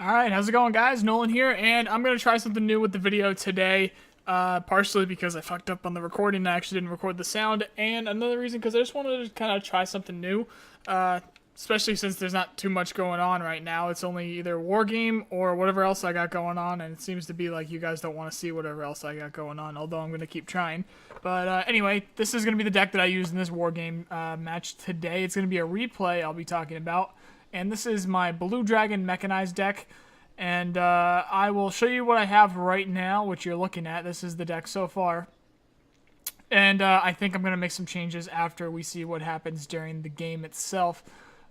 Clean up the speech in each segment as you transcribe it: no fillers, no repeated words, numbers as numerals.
Alright, how's it going, guys? Nolan here, and I'm going to try something new with the video today, partially because I fucked up on the recording and I actually didn't record the sound, and another reason because I just wanted to kind of try something new, especially since there's not too much going on right now. It's only either Wargame or whatever else I got going on, and it seems to be like you guys don't want to see whatever else I got going on, although I'm going to keep trying. But anyway, this is going to be the deck that I used in this Wargame match today. It's going to be a replay I'll be talking about. And this is my Blue Dragon Mechanized deck, and I will show you what I have right now, which you're looking at. This is the deck so far, and I think I'm going to make some changes after we see what happens during the game itself,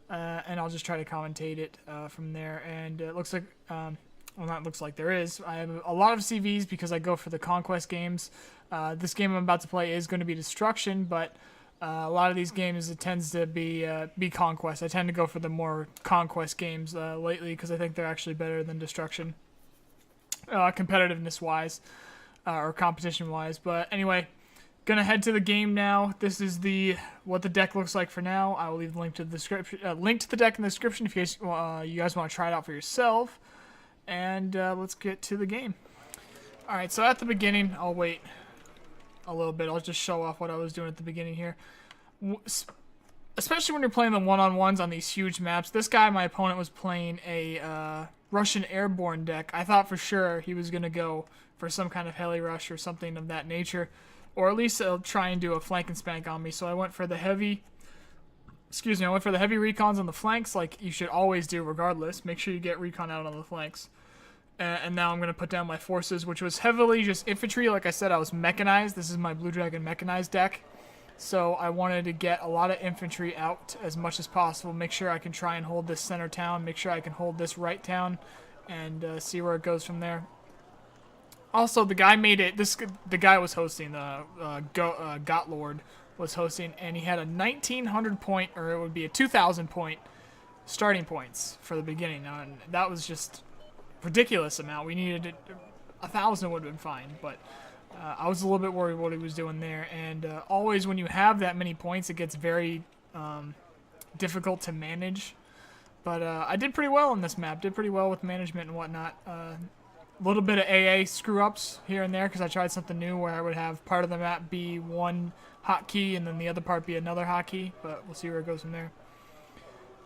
and I'll just try to commentate it from there. And it looks like, well, not looks like, there is. I have a lot of CVs because I go for the Conquest games. This game I'm about to play is going to be Destruction, but a lot of these games, it tends to be Conquest. I tend to go for the more Conquest games lately because I think they're actually better than Destruction, competitiveness-wise, or competition-wise. But anyway, gonna head to the game now. This is what the deck looks like for now. I will leave the link to the description, link to the deck in the description if you guys want to try it out for yourself. And let's get to the game. All right, so at the beginning, I'll wait a little bit. I'll just show off what I was doing at the beginning here. Especially when you're playing the one-on-ones on these huge maps. This guy, my opponent, was playing a Russian airborne deck. I thought for sure he was going to go for some kind of heli rush or something of that nature, or at least try and do a flank and spank on me. So I went for the heavy, I went for the heavy recons on the flanks, like you should always do regardless. Make sure you get recon out on the flanks. And now I'm going to put down my forces, which was heavily just infantry. Like I said, I was mechanized. This is my Blue Dragon Mechanized deck. So I wanted to get a lot of infantry out as much as possible. Make sure I can try and hold this center town. Make sure I can hold this right town. And see where it goes from there. Also, the guy made it. The guy was hosting. The Gotlord was hosting. And he had a 1,900 point, or it would be a 2,000 point starting points for the beginning. And that was just ridiculous amount. We needed it. 1,000 would have been fine, but I was a little bit worried what he was doing there. And always when you have that many points, it gets very difficult to manage. But I did pretty well in this map. Did pretty well with management and whatnot. A little bit of AA screw-ups here and there because I tried something new where I would have part of the map be one hotkey and then the other part be another hotkey. But we'll see where it goes from there.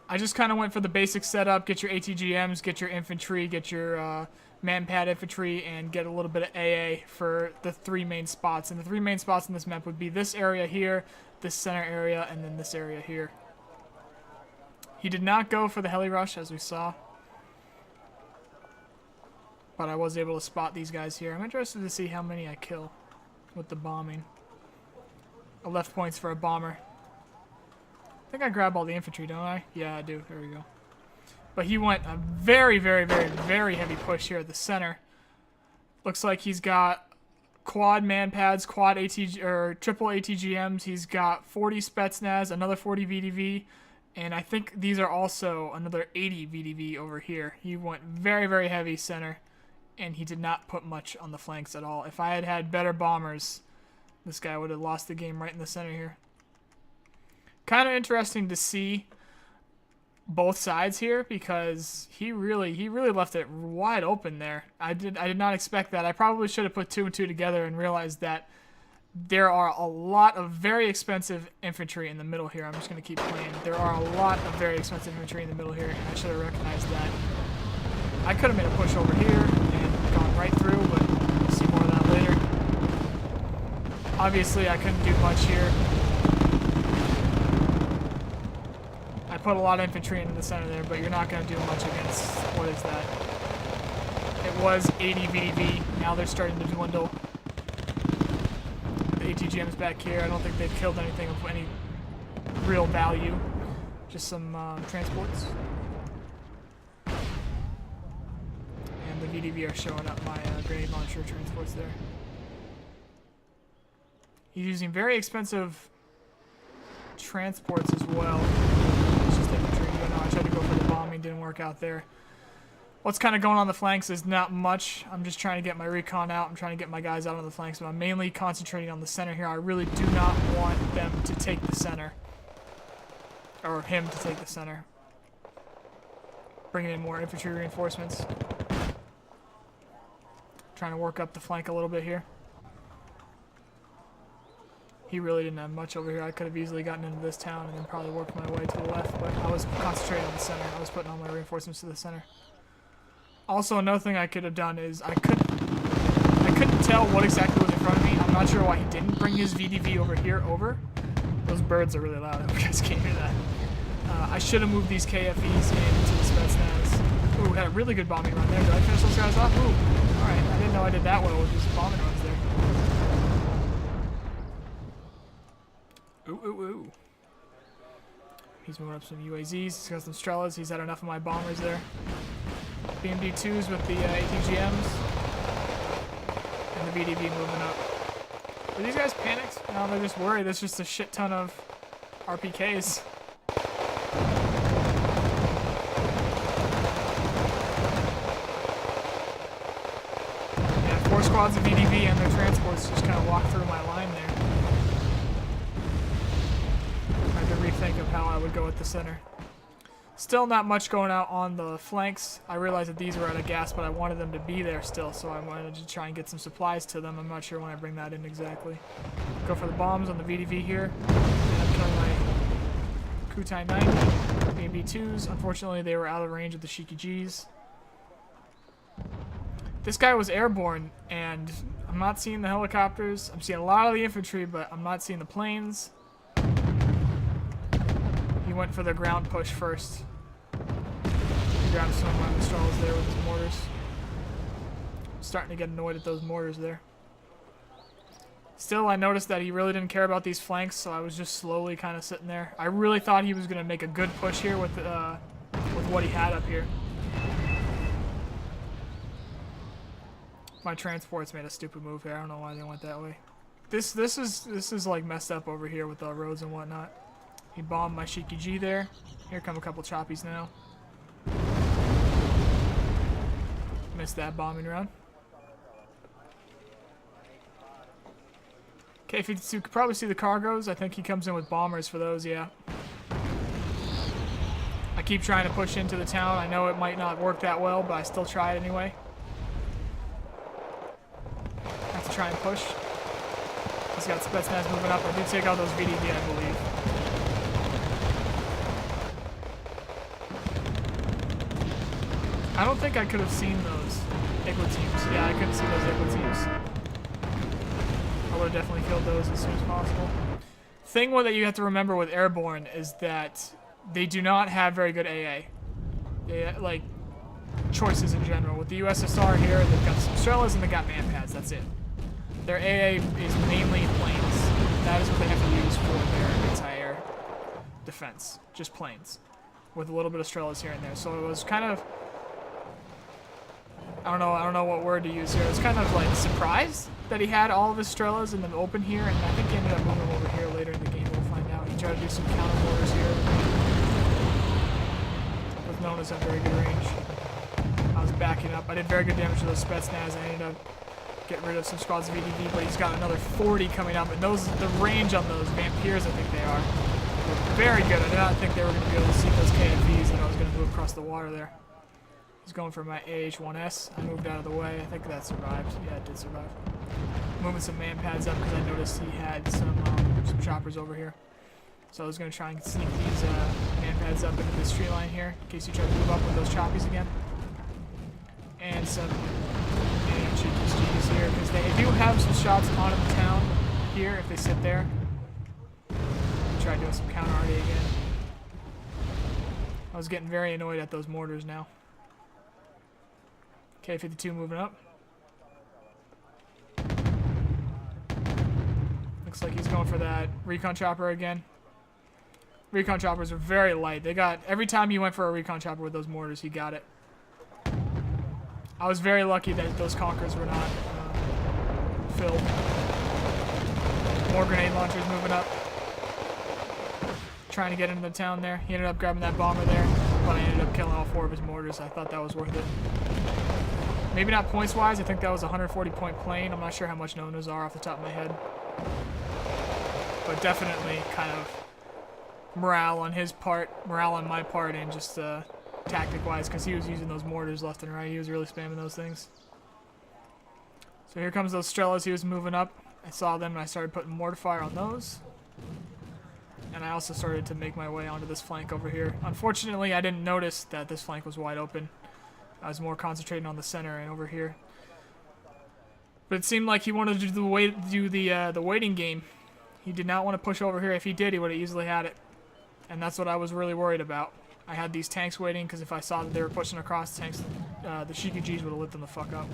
I just kind of went for the basic setup, get your ATGMs, get your infantry, get your man-pad infantry, and get a little bit of AA for the three main spots. And the three main spots in this map would be this area here, this center area, and then this area here. He did not go for the heli rush, as we saw. But I was able to spot these guys here. I'm interested to see how many I kill with the bombing. I left points for a bomber. I think I grab all the infantry, don't I? Yeah, I do. There we go. But he went a very, very, very, very heavy push here at the center. Looks like he's got quad man pads, quad ATG or triple ATGMs. He's got 40 Spetsnaz, another 40 VDV, and I think these are also another 80 VDV over here. He went very, very heavy center, and he did not put much on the flanks at all. If I had had better bombers, this guy would have lost the game right in the center here. Kind of interesting to see both sides here because he really left it wide open there. I did not expect that. I probably should have put 2 and 2 together and realized that there are a lot of very expensive infantry in the middle here. I'm just going to keep playing. There are a lot of very expensive infantry in the middle here, and I should have recognized that. I could have made a push over here and gone right through, but we'll see more of that later. Obviously, I couldn't do much here. I put a lot of infantry into the center there, but you're not going to do much against, what is that? It was 80 VDV. Now they're starting to dwindle. The ATGM's back here. I don't think they've killed anything of any real value. Just some transports. And the VDV are showing up my grenade launcher transports there. He's using very expensive transports as well. I tried to go for the bombing, didn't work out there. What's kind of going on the flanks is not much. I'm just trying to get my recon out. I'm trying to get my guys out on the flanks, but I'm mainly concentrating on the center here. I really do not want them to take the center. Or him to take the center. bringing in more infantry reinforcements. Trying to work up the flank a little bit here. He really didn't have much over here. I could have easily gotten into this town and then probably worked my way to the left, but I was concentrating on the center. I was putting all my reinforcements to the center. Also, another thing I could have done is I couldn't tell what exactly was in front of me. I'm not sure why he didn't bring his VDV over here over. Those birds are really loud. I hope you guys can't hear that. I should have moved these KFEs into the Spetsnaz. Ooh, had a really good bombing run there. Did I finish those guys off? Ooh, alright. I didn't know I did that well with just bombing runs there. Ooh, ooh, ooh. He's moving up some UAZs. He's got some Strelas. He's had enough of my bombers there. BMD-2s with the ATGMs. And the VDV moving up. Are these guys panicked? No, they're just worried. There's just a shit ton of RPKs. Yeah, 4 squads of VDV and their transports just kind of walked through my line there. I had to rethink of how I would go at the center. Still not much going out on the flanks. I realized that these were at a gas, but I wanted them to be there still, so I wanted to try and get some supplies to them. I'm not sure when I bring that in exactly. Go for the bombs on the VDV here. And I'm killing my Kutai 90, BMB-2s. Unfortunately, they were out of range of the Shiki Gs. This guy was airborne, and I'm not seeing the helicopters. I'm seeing a lot of the infantry, but I'm not seeing the planes. He went for the ground push first. He grabbed some of my Mistrals there with his mortars. I'm starting to get annoyed at those mortars there. Still, I noticed that he really didn't care about these flanks, so I was just slowly kind of sitting there. I really thought he was going to make a good push here with what he had up here. My transports made a stupid move here. I don't know why they went that way. This is like messed up over here with the roads and whatnot. He bombed my Shiki G there. Here come a couple choppies now. Missed that bombing run. K-52 could probably see the cargoes. I think he comes in with bombers for those, yeah. I keep trying to push into the town. I know it might not work that well, but I still try it anyway. Have to try and push. He's got Spetsnaz moving up. I did take out those VDV, I believe. I don't think I could have seen those Igla teams. Yeah, I couldn't see those Igla teams. I would have definitely killed those as soon as possible. Thing that you have to remember with Airborne is that they do not have very good AA. Like, choices in general. With the USSR here, they've got some Strelas and they got man-pads. That's it. Their AA is mainly planes. That is what they have to use for their anti-air defense. Just planes. With a little bit of Strelas here and there. So it was kind of... I don't know what word to use here. I was kind of like surprised that he had all of his Strelas in the open here, and I think he ended up moving over here later in the game. We'll find out. He tried to do some counter mortars here with Nona's at very good range. I was backing up. I did very good damage to those Spetsnaz. I ended up getting rid of some squads of VDV, but he's got another 40 coming up, and the range on those Vampires, I think they are very good. I did not think they were going to be able to see those KFVs that I was going to move across the water there. He's going for my AH-1S. I moved out of the way. I think that survived. Yeah, it did survive. Moving some man pads up because I noticed he had some choppers over here. So I was going to try and sneak these man pads up into this tree line here in case he tried to move up with those choppies again. And some AH-GS here because they do have some shots on in the town here if they sit there. Try doing some counter RD again. I was getting very annoyed at those mortars now. K-52 moving up. Looks like he's going for that recon chopper again. Recon choppers are very light. They got, every time he went for a recon chopper with those mortars, he got it. I was very lucky that those Conquerors were not filled. More grenade launchers moving up. Trying to get into the town there. He ended up grabbing that bomber there, but I ended up killing all 4 of his mortars. I thought that was worth it. Maybe not points-wise. I think that was a 140-point plane. I'm not sure how much Nonas are off the top of my head. But definitely kind of morale on his part, morale on my part, and just tactic-wise, because he was using those mortars left and right. He was really spamming those things. So here comes those Strellas. He was moving up. I saw them, and I started putting mortar fire on those. And I also started to make my way onto this flank over here. Unfortunately, I didn't notice that this flank was wide open. I was more concentrating on the center and over here. But it seemed like he wanted to do the waiting game. He did not want to push over here. If he did, he would have easily had it. And that's what I was really worried about. I had these tanks waiting because if I saw that they were pushing across tanks, the Shikijis would have lit them the fuck up.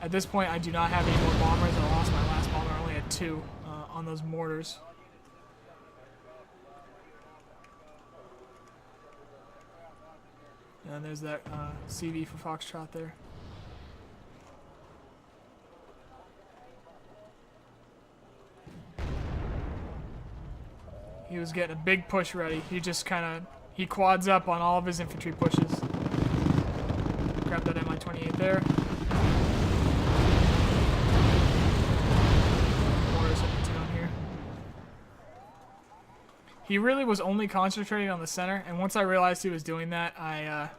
At this point, I do not have any more bombers. I lost my last bomber. I only had 2 on those mortars. And there's that CV for Foxtrot there. He was getting a big push ready. He just he quads up on all of his infantry pushes. Grab that Mi-28 there. Mortars in town here. He really was only concentrating on the center, and once I realized he was doing that, I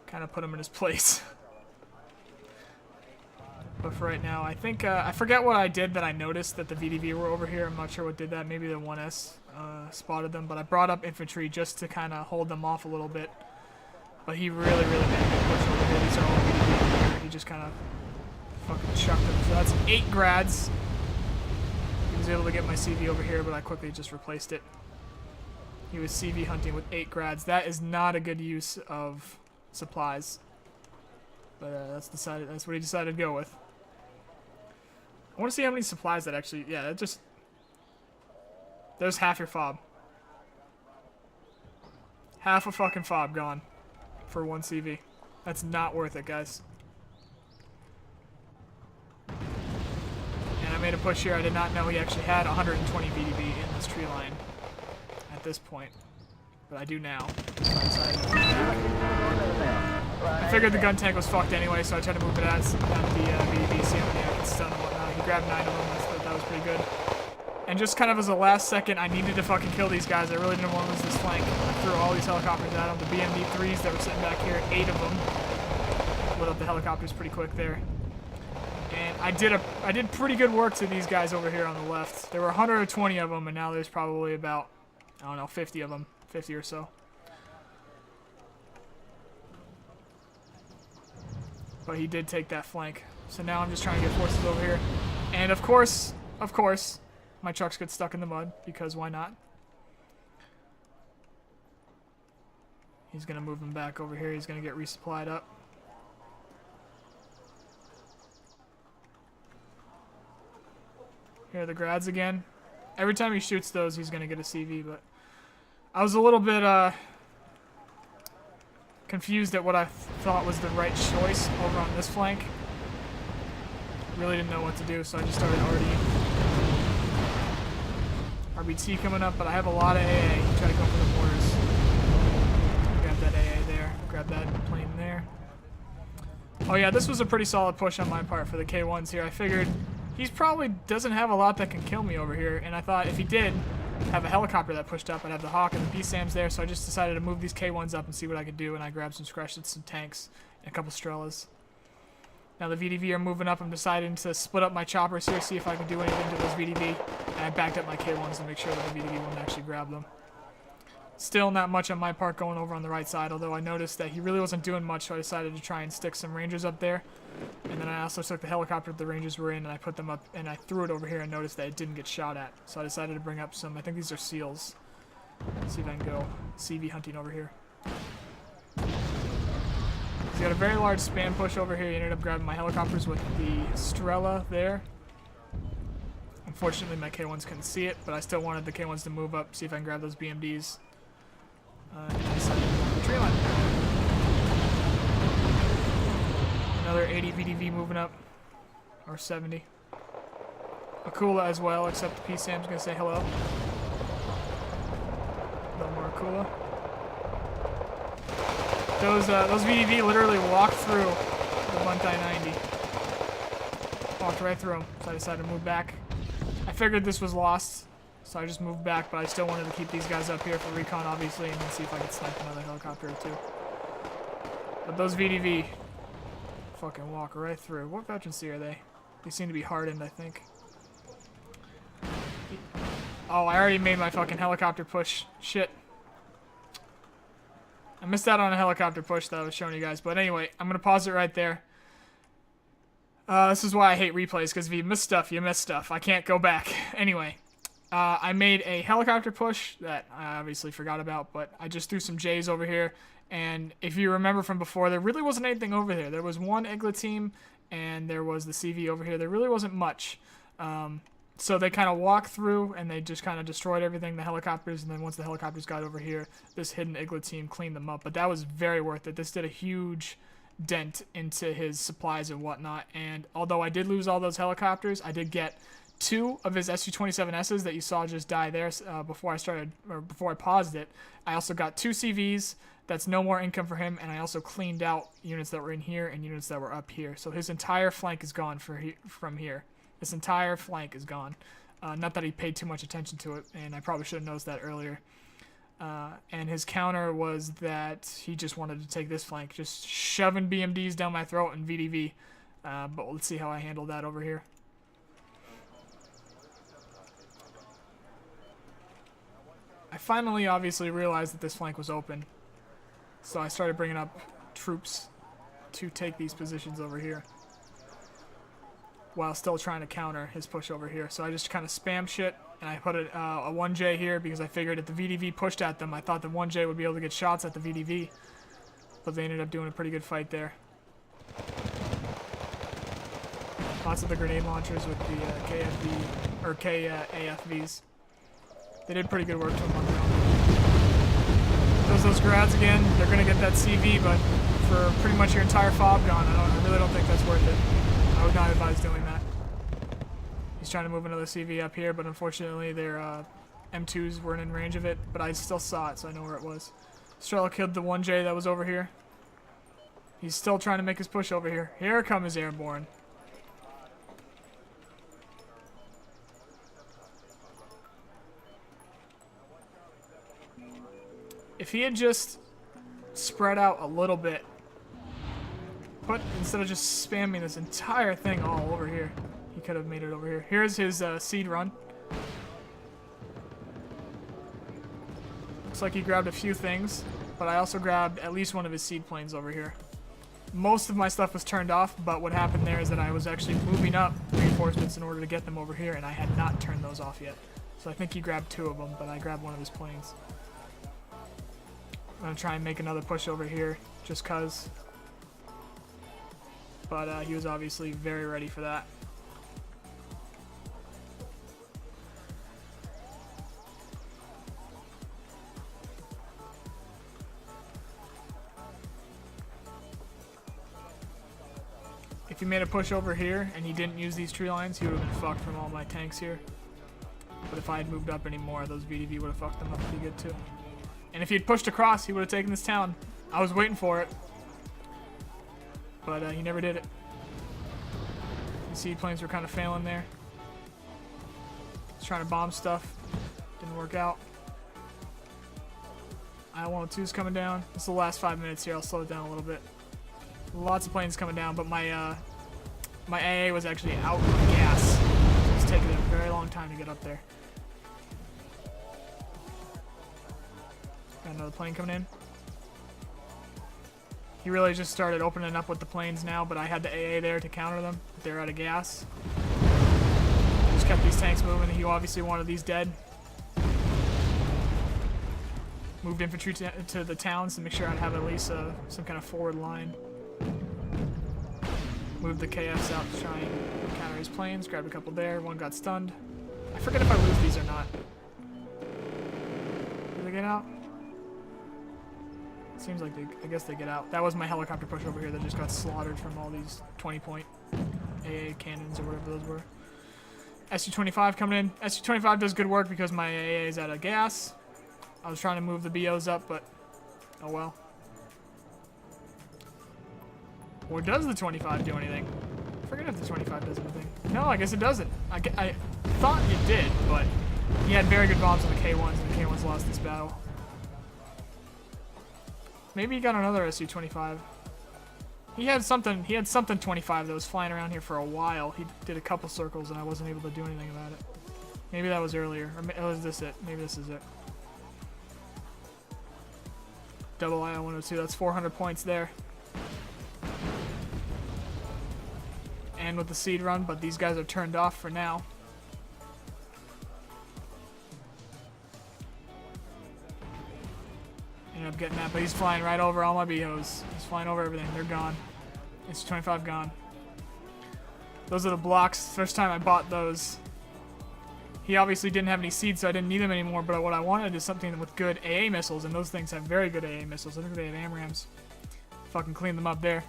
kind of put him in his place. But for right now, I think, I forget what I did that I noticed that the VDV were over here. I'm not sure what did that. Maybe the 1S spotted them. But I brought up infantry just to kind of hold them off a little bit. But he really made a good push over here. These are all VDV over here. He just kind of fucking chucked them. So that's 8 grads. He was able to get my CV over here, but I quickly just replaced it. He was CV hunting with 8 grads. That is not a good use of supplies. But that's what he decided to go with. I want to see how many supplies that actually... Yeah, that just... There's half your fob. Half a fucking fob gone for 1 CV. That's not worth it, guys. And I made a push here. I did not know he actually had 120 VDV in this tree line at this point. But I do now. So I decided to move back. I figured the gun tank was fucked anyway, so I tried to move it out of the VDV, see how many I could stun and whatnot. He grabbed 9 of them. I thought that was pretty good. And just kind of as a last second, I needed to fucking kill these guys. I really didn't want to lose this flank. I threw all these helicopters at them. The BMD-3s that were sitting back here, 8 of them. Lit up the helicopters pretty quick there. And I did pretty good work to these guys over here on the left. There were 120 of them, and now there's probably about, I don't know, 50 of them. 50 or so. But he did take that flank. So now I'm just trying to get forces over here. And of course, my trucks get stuck in the mud, because why not? He's going to move them back over here. He's going to get resupplied up. Here are the grads again. Every time he shoots those, he's going to get a CV, but I was a little bit confused at what I thought was the right choice over on this flank. Really didn't know what to do, so I just started RDing. RBT coming up, but I have a lot of AA. Try to go for the mortars. Grab that AA there. Grab that plane there. Oh yeah, this was a pretty solid push on my part for the K1s here. I figured he probably doesn't have a lot that can kill me over here, and I thought if he did have a helicopter that pushed up, I'd have the Hawk and the PSAMs there, so I just decided to move these K1s up and see what I could do, and I grabbed some Scratches, some tanks, and a couple Strellas. Now the VDV are moving up. I'm deciding to split up my choppers here, see if I can do anything to those VDV, and I backed up my K1s to make sure that the VDV wouldn't actually grab them. Still not much on my part going over on the right side, although I noticed that he really wasn't doing much, so I decided to try and stick some Rangers up there. And then I also took the helicopter that the Rangers were in, and I put them up, and I threw it over here and noticed that it didn't get shot at. So I decided to bring up some, I think these are SEALs. Let's see if I can go CV hunting over here. He's got a very large spam push over here. He ended up grabbing my helicopters with the Strela there. Unfortunately, my K1s couldn't see it, but I still wanted the K1s to move up, see if I can grab those BMDs. And I decided to go on the tree line. Another 80 VDV moving up, or 70. Akula as well, except the PSAM's gonna say hello. No more Akula. Those VDV literally walked through the Buntai 90. Walked right through them, so I decided to move back. I figured this was lost, So I just moved back, but I still wanted to keep these guys up here for recon, obviously, and then see if I could snipe another helicopter or two. But those VDV fucking walk right through. What veterancy are they? They seem to be hardened, I think. Oh, I already made my fucking helicopter push. Shit. I missed out on a helicopter push that I was showing you guys. But anyway, I'm going to pause it right there. This is why I hate replays, because if you miss stuff, you miss stuff. I can't go back. Anyway, I made a helicopter push that I obviously forgot about, but I just threw some J's over here. And if you remember from before, there really wasn't anything over there. There was one Igla team, and there was the CV over here. There really wasn't much. So they kind of walked through, and they just kind of destroyed everything, the helicopters, and then once the helicopters got over here, this hidden Igla team cleaned them up. But that was very worth it. This did a huge dent into his supplies and whatnot, and although I did lose all those helicopters, I did get 2 of his Su-27Ss that you saw just die there before I paused it. I also got 2 CVs. That's no more income for him, and I also cleaned out units that were in here and units that were up here. So his entire flank is gone from here. This entire flank is gone. Not that he paid too much attention to it, and I probably should have noticed that earlier. And his counter was that he just wanted to take this flank, just shoving BMDs down my throat and VDV. But let's see how I handle that over here. I finally obviously realized that this flank was open. So I started bringing up troops to take these positions over here, while still trying to counter his push over here. So I just kind of spam shit, and I put a 1J here because I figured if the VDV pushed at them, I thought the 1J would be able to get shots at the VDV. But they ended up doing a pretty good fight there. Lots of the grenade launchers with the KFV, or KAFVs. They did pretty good work to them on their own. Those grads again, they're going to get that CV, but for pretty much your entire fob gone, I really don't think that's worth it. I would not advise doing that. He's trying to move another CV up here, but unfortunately their M2s weren't in range of it, but I still saw it, so I know where it was. Strela killed the 1J that was over here. He's still trying to make his push over here. Here come his airborne. If he had just spread out a little bit, but instead of just spamming this entire thing all over here, he could have made it over here. Here's his seed run. Looks like he grabbed a few things, but I also grabbed at least one of his seed planes over here. Most of my stuff was turned off, but what happened there is that I was actually moving up reinforcements in order to get them over here, and I had not turned those off yet. So I think he grabbed 2 of them, but I grabbed one of his planes. I'm going to try and make another push over here, just cuz. But he was obviously very ready for that. If he made a push over here and he didn't use these tree lines, he would have been fucked from all my tanks here. But if I had moved up anymore, those VDV would have fucked them up pretty good too. And if he had pushed across, he would have taken this town. I was waiting for it. But he never did it. The seed planes were kind of failing there. He's trying to bomb stuff. Didn't work out. I-102's coming down. This is the last 5 minutes here. I'll slow it down a little bit. Lots of planes coming down, but my my AA was actually out of gas. So it's taking a very long time to get up there. Got another plane coming in. He really just started opening up with the planes now, but I had the AA there to counter them. They're out of gas. Just kept these tanks moving. He obviously wanted these dead. Moved infantry to the towns to make sure I'd have at least some kind of forward line. Moved the KFs out to try and counter his planes. Grabbed a couple there. One got stunned. I forget if I lose these or not. Did they get out? Seems like I guess they get out. That was my helicopter push over here that just got slaughtered from all these 20-point AA cannons or whatever those were. Su-25 coming in. Su-25 does good work because my AA is out of gas. I was trying to move the BOs up, but oh well. Or does the 25 do anything? I forget if the 25 does anything. No, I guess it doesn't. I thought it did, but He had very good bombs on the K1s, and the K1s lost this battle. Maybe he got another SU-25. He had something 25 that was flying around here for a while. He did a couple circles, and I wasn't able to do anything about it. Maybe that was earlier. Or was this it? Maybe this is it. Double IL-102. That's 400 points there. And with the seed run, but these guys are turned off for now. Ended up getting that, but he's flying right over all my BOs. He's flying over everything. They're gone. It's 25 gone. Those are the blocks. First time I bought those. He obviously didn't have any seeds, so I didn't need them anymore, but what I wanted is something with good AA missiles, and those things have very good AA missiles. I think they have AMRAAMs. Fucking clean them up there.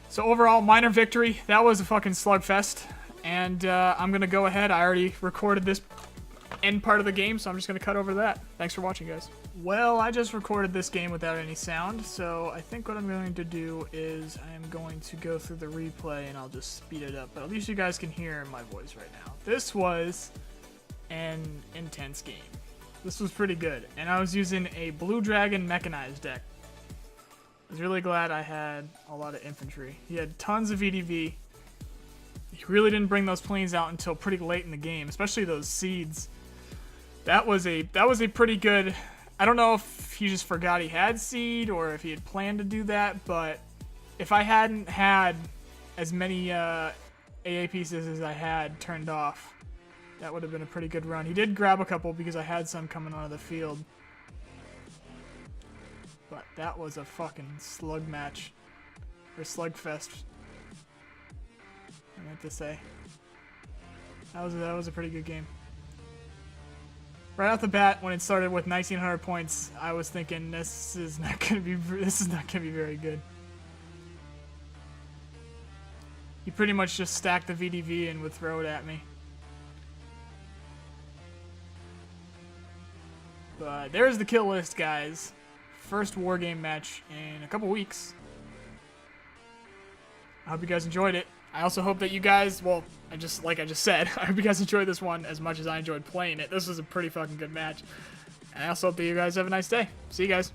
So overall, minor victory. That was a fucking slugfest, and I'm going to go ahead. I already recorded this end part of the game, so I'm just going to cut over that. Thanks for watching, guys. Well, I just recorded this game without any sound, so I think what I'm going to do is I'm going to go through the replay and I'll just speed it up, but at least you guys can hear my voice right now. This was an intense game. This was pretty good, and I was using a Blue Dragon mechanized deck. I was really glad I had a lot of infantry. He had tons of VDV. He really didn't bring those planes out until pretty late in the game, especially those seeds. That was a pretty good. I don't know if he just forgot he had seed or if he had planned to do that, but if I hadn't had as many AA pieces as I had turned off, that would have been a pretty good run. He did grab a couple because I had some coming out of the field. But that was a fucking slug match. Or slugfest, I meant to say. That was a pretty good game. Right off the bat, when it started with 1,900 points, I was thinking this is not gonna be very good. He pretty much just stacked the VDV and would throw it at me. But there's the kill list, guys. First Wargame match in a couple weeks. I hope you guys enjoyed it. I also hope that you guys, well, like I just said, I hope you guys enjoyed this one as much as I enjoyed playing it. This was a pretty fucking good match. And I also hope that you guys have a nice day. See you guys.